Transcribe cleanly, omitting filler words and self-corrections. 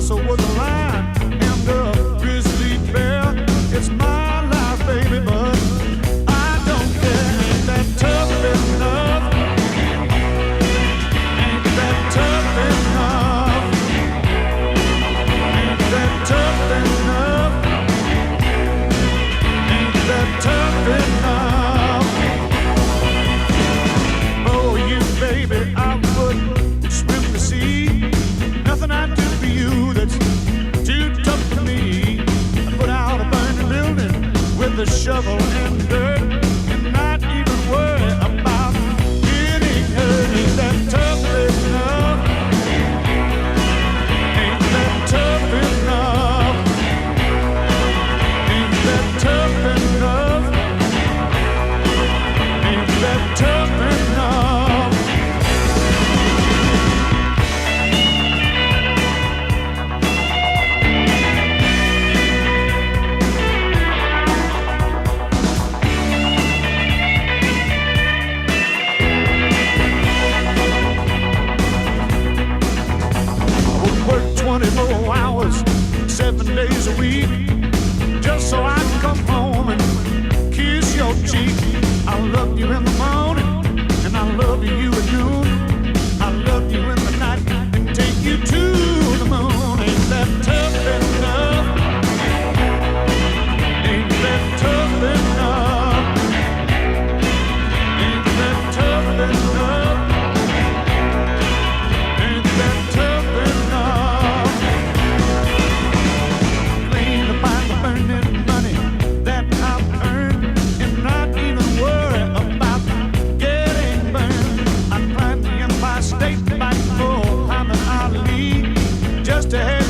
wrestle with a lion and a grizzly bear. It's my life, baby, but I don't care. Ain't that tough enough? Ain't that tough enough? Ain't that tough enough? Ain't that tough enough? Oh, you baby, I would swim the sea. Nothing I'd do for you that's too tough for me. I'd put out a burning building with a shovel and dirt and not even worry about getting hurt. Ain't that tough enough? Ain't that tough enough? Ain't that tough enough? Ain't that tough enough? Work 24 hours, 7 days a week, just so I can come home and kiss your cheek. I love you in the morning, and I love you at noon. I love you in the night, and take you to the moon. Ain't that tough enough? Ain't that tough enough? Ain't that tough enough? Ain't that tough enough? Clean to find the burning money that I've earned and not even worry about getting burned. I climbed the Empire State Bank for Muhammad Ali just to have